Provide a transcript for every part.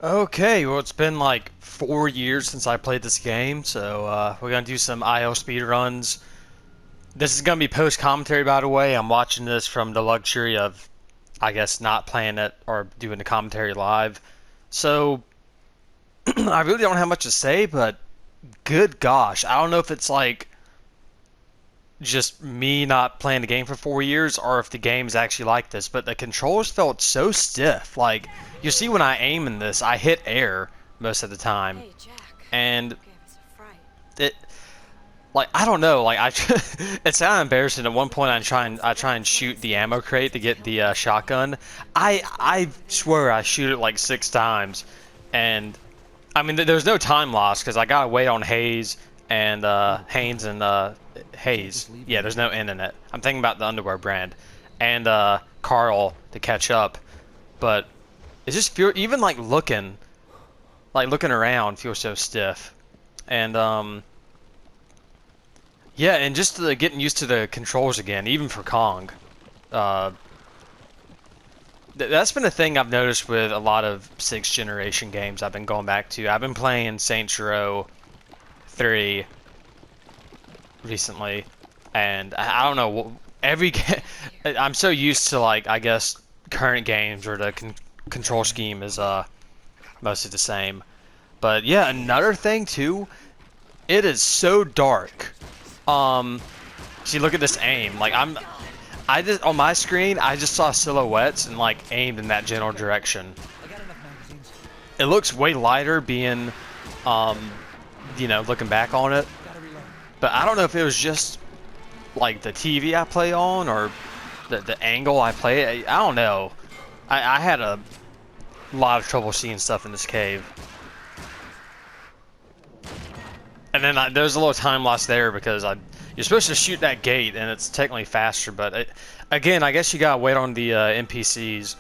Okay, well, it's been like 4 years since I played this game, so we're gonna do some IO speed runs. This is gonna be post commentary, by the way. I'm watching this from the luxury of, I guess, not playing it or doing the commentary live. So I really don't have much to say, but good gosh, I don't know if it's like just me not playing the game for 4 years or if the game is actually like this, but the controls felt so stiff. Like, you see, when I aim in this, I hit air most of the time, Hey, Jack. and You gave us a fright. it, like, I don't know, like, it's kind of embarrassing. At one point, I try and shoot the ammo crate to get the shotgun. I swear I shoot it like 6 times, and I mean, there's no time loss because I gotta wait on Hayes and Haynes and Hayes. Yeah, there's no N in it. I'm thinking about the underwear brand, and Carl to catch up. But it just feel even like looking around feels so stiff, and yeah, and just getting used to the controls again, even for Kong. Uh, that's been a thing I've noticed with a lot of sixth generation games I've been going back to. I've been playing Saints Row 3 recently, and I don't know, I'm so used to, like, I guess current games where the control scheme is mostly the same. But yeah, another thing too, it is so dark. Um, See, look at this aim. Like, I just on my screen, I just saw silhouettes and like aimed in that general direction. It looks way lighter being, um, looking back on it. But I don't know if it was just like the TV I play on or the angle I play. I don't know. I had a lot of trouble seeing stuff in this cave. And then there's a little time loss there because you're supposed to shoot that gate and it's technically faster, but again, I guess you gotta wait on the NPCs.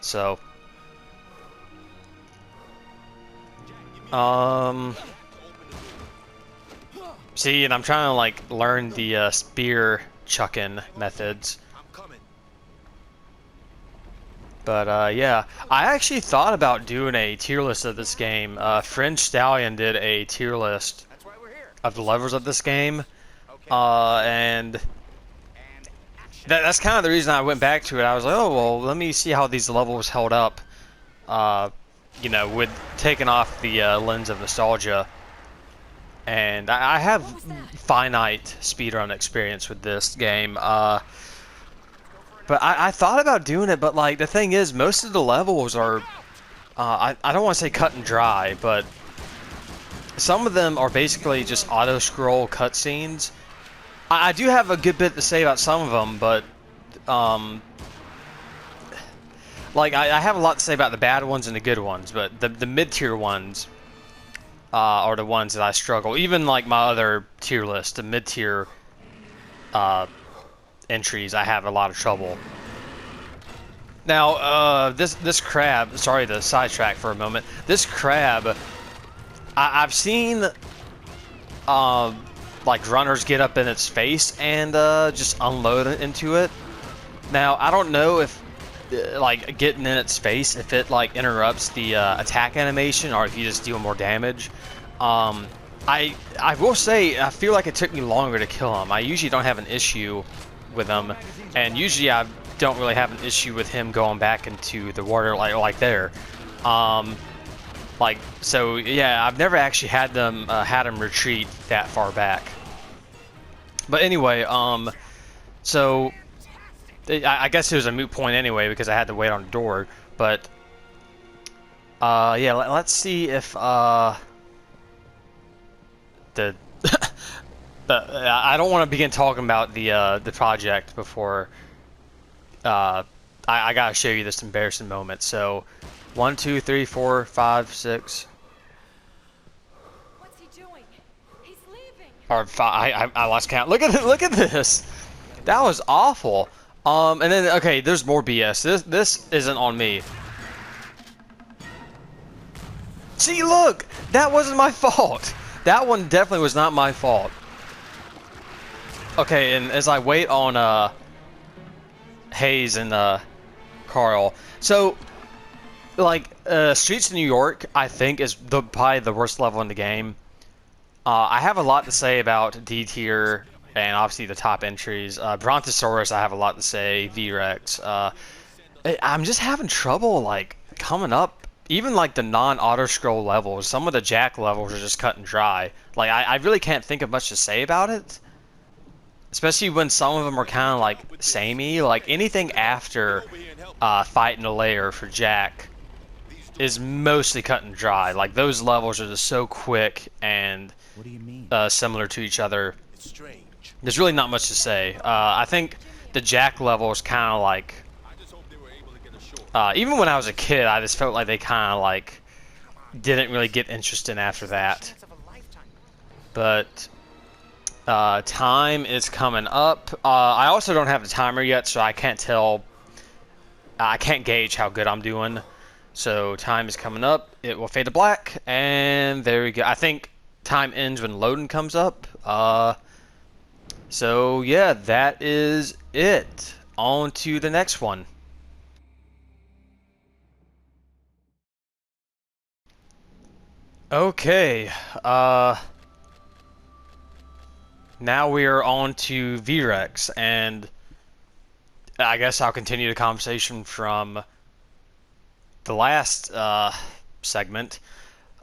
So, um, see, and I'm trying to like learn the spear chucking methods. But yeah, I actually thought about doing a tier list of this game. French Stallion did a tier list of the levels of this game, and that's kind of the reason I went back to it. I was like, oh well, let me see how these levels held up, with taking off the lens of nostalgia. And I have finite speedrun experience with this game. But I thought about doing it, but like the thing is, most of the levels are, I don't want to say cut and dry, but some of them are basically just auto-scroll cutscenes. I do have a good bit to say about some of them, but like I have a lot to say about the bad ones and the good ones, but the mid-tier ones are the ones that I struggle. Even like my other tier list, the mid-tier entries, I have a lot of trouble. Now, this crab, sorry to sidetrack for a moment. This crab, I've seen like runners get up in its face and just unload it into it. Now, I don't know if like getting in its face, if it like interrupts the attack animation or if you just deal more damage. I will say I feel like it took me longer to kill him. I usually don't have an issue with him, and usually I don't really have an issue with him going back into the water like there. So yeah, I've never actually had him retreat that far back. But anyway, so I guess it was a moot point anyway because I had to wait on the door. But yeah, let's see if the I don't want to begin talking about the project before I gotta show you this embarrassing moment. So, 1, 2, 3, 4, 5, 6. What's he doing? He's leaving. Or 5. I lost count. Look at this. That was awful. And then okay, there's more BS. This isn't on me. See, look, that wasn't my fault. That one definitely was not my fault. Okay, and as I wait on Hayes and Carl, so like Streets of New York, I think is probably the worst level in the game. I have a lot to say about D tier and obviously the top entries. Brontosaurus, I have a lot to say. V-Rex. I'm just having trouble like coming up. Even like the non-auto scroll levels, some of the Jack levels are just cut and dry. Like I really can't think of much to say about it. Especially when some of them are kind of like samey. Like anything after fighting a layer for Jack is mostly cut and dry. Like those levels are just so quick and similar to each other. There's really not much to say. I think the Jack level is kind of like, even when I was a kid, I just felt like they kind of like didn't really get interested after that. But time is coming up. I also don't have the timer yet, so I can't tell. I can't gauge how good I'm doing. So time is coming up. It will fade to black, and there we go. I think time ends when loading comes up. So yeah, that is it. On to the next one. Okay. Now we are on to V-Rex, and I guess I'll continue the conversation from the last segment.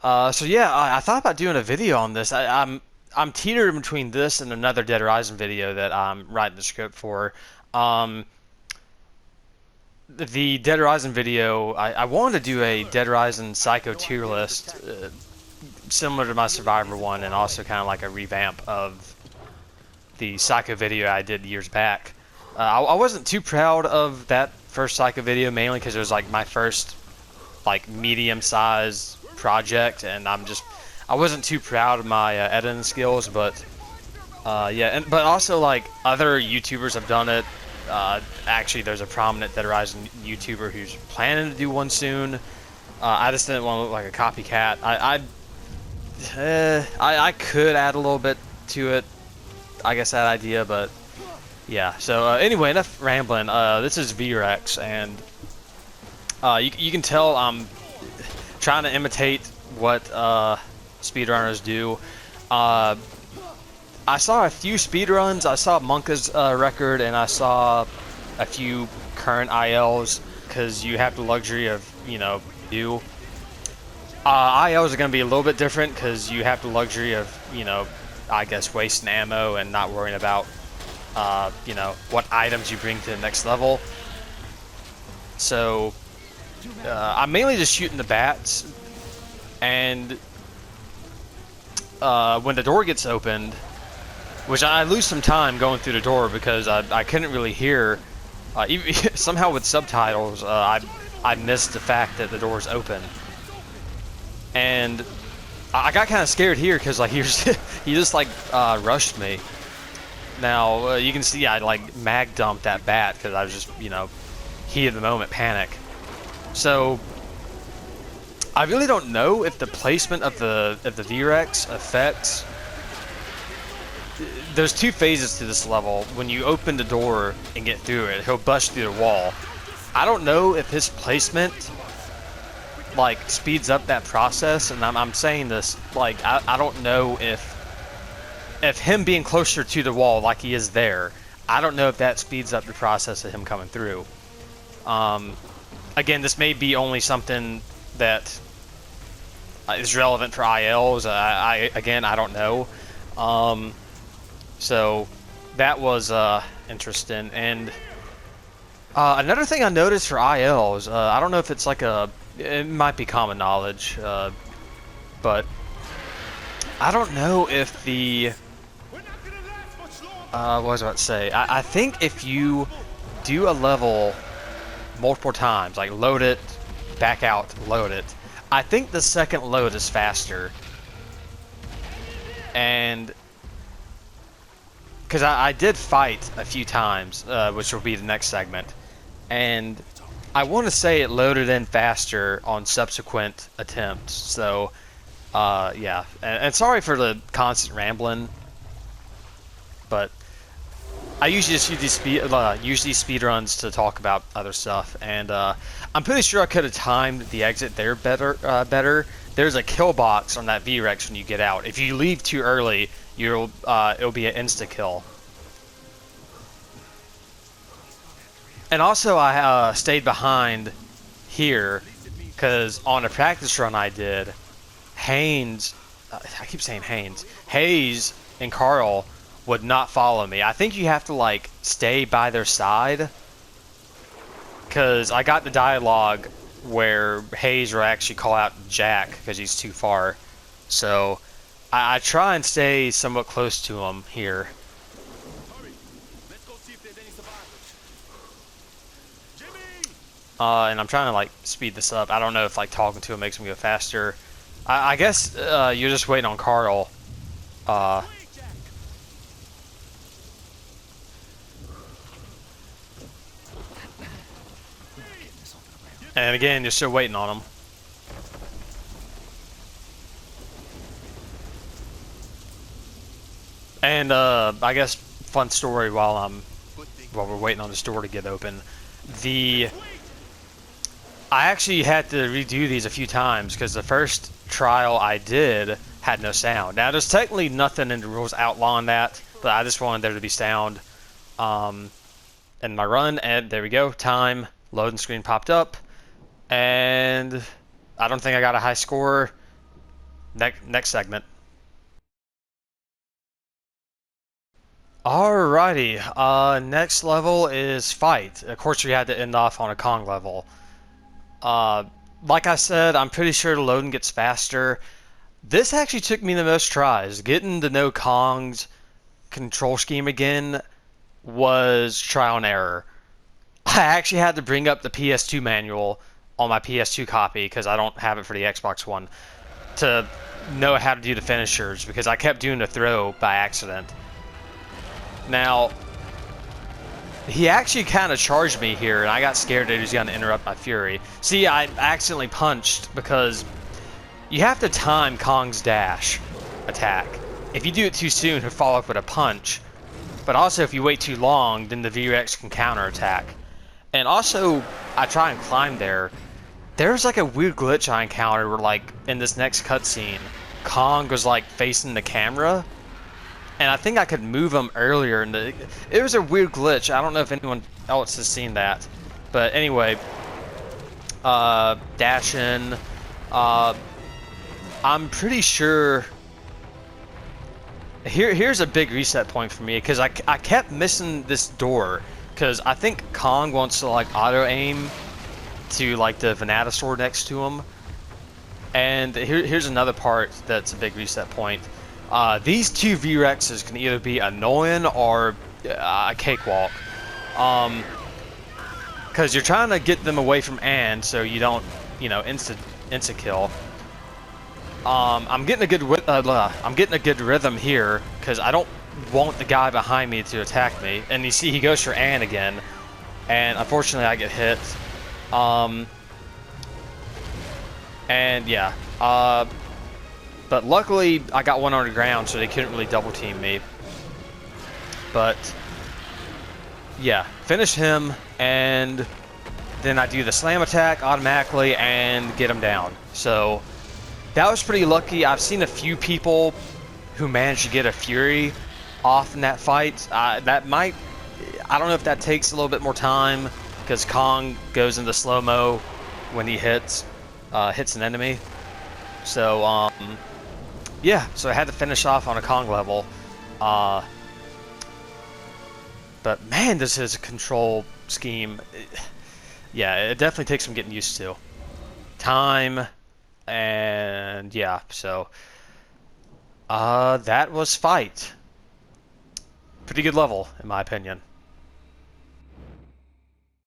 So yeah, I thought about doing a video on this. I'm teetering between this and another Dead Rising video that I'm writing the script for. The Dead Rising video, I wanted to do a Dead Rising Psycho tier list, similar to my Survivor one, and also kind of like a revamp of the Psycho video I did years back. I wasn't too proud of that first Psycho video, mainly because it was like my first like medium-sized project, and I wasn't too proud of my editing skills, but yeah, but also like other YouTubers have done it. Actually, there's a prominent Dead Rising YouTuber who's planning to do one soon. I just didn't want to look like a copycat. I could add a little bit to it, I guess, that idea, but yeah. So anyway, enough rambling. This is V-Rex, and you can tell I'm trying to imitate what speedrunners do. I saw a few speedruns. I saw Monka's record, and I saw a few current ILs, because you have the luxury of, you. ILs are going to be a little bit different, because you have the luxury of, I guess, wasting ammo and not worrying about, what items you bring to the next level. So, I'm mainly just shooting the bats, and when the door gets opened, which I lose some time going through the door because I couldn't really hear, even, somehow with subtitles, I missed the fact that the door's open. And I got kind of scared here because like he just like rushed me. Now you can see I like mag dumped that bat because I was just heat of the moment panic. So I really don't know if the placement of the V-Rex affects. There's two phases to this level. When you open the door and get through it, he'll bust through the wall. I don't know if his placement like speeds up that process, and I'm saying this like I don't know if him being closer to the wall like he is there, I don't know if that speeds up the process of him coming through. Again, this may be only something that is relevant for ILs. Again, I don't know. So that was interesting. And another thing I noticed for ILs, I don't know if it's like it might be common knowledge, but I don't know if the, what was I about to say? I think if you do a level multiple times, like load it, back out, load it, I think the second load is faster. And because I did fight a few times, which will be the next segment, and I want to say it loaded in faster on subsequent attempts. So yeah, and sorry for the constant rambling, but I usually just use these speed runs to talk about other stuff, and I'm pretty sure I could have timed the exit there better. There's a kill box on that V-Rex when you get out. If you leave too early, it'll be an insta kill. And also, I stayed behind here because on a practice run I did, Haynes, I keep saying Haynes, Hayes and Carl would not follow me. I think you have to like stay by their side because I got the dialogue where Hayes will actually call out Jack because he's too far. So I try and stay somewhat close to him here. And I'm trying to like speed this up. I don't know if like talking to him makes me go faster. I guess you're just waiting on Carl. And again, you're still waiting on him. And I guess fun story while we're waiting on this door to get open. I actually had to redo these a few times because the first trial I did had no sound. Now there's technically nothing in the rules outlawing that, but I just wanted there to be sound. In my run, and there we go. Time loading screen popped up. And I don't think I got a high score. Next segment. Alrighty, next level is fight. Of course, we had to end off on a Kong level. Like I said, I'm pretty sure the loading gets faster. This actually took me the most tries. Getting to know Kong's control scheme again was trial and error. I actually had to bring up the PS2 manual on my PS2 copy because I don't have it for the Xbox One to know how to do the finishers because I kept doing the throw by accident. Now, he actually kind of charged me here and I got scared that he was going to interrupt my fury. See, I accidentally punched because you have to time Kong's dash attack. If you do it too soon, he'll follow up with a punch. But also, if you wait too long, then the V-Rex can counterattack. And also, I try and climb there. There's like a weird glitch I encountered where, like, in this next cutscene, Kong was like facing the camera, and I think I could move him earlier. And it was a weird glitch. I don't know if anyone else has seen that, but anyway, dash in. I'm pretty sure. Here's a big reset point for me because I kept missing this door because I think Kong wants to like auto aim to like the Venatosaur next to him. And here's another part that's a big reset point. These two V-Rexes can either be annoying or a cakewalk. Because you're trying to get them away from Anne so you don't, insta kill. I'm getting a good rhythm here because I don't want the guy behind me to attack me. And you see he goes for Anne again, and unfortunately I get hit. And yeah, but luckily I got one on the ground, so they couldn't really double team me. But yeah, finish him, and then I do the slam attack automatically and get him down. So that was pretty lucky. I've seen a few people who managed to get a Fury off in that fight. I don't know if that takes a little bit more time because Kong goes into slow-mo when he hits an enemy. So yeah, so I had to finish off on a Kong level. But man, this is a control scheme. Yeah, it definitely takes some getting used to. Time, and yeah, so that was fight. Pretty good level, in my opinion.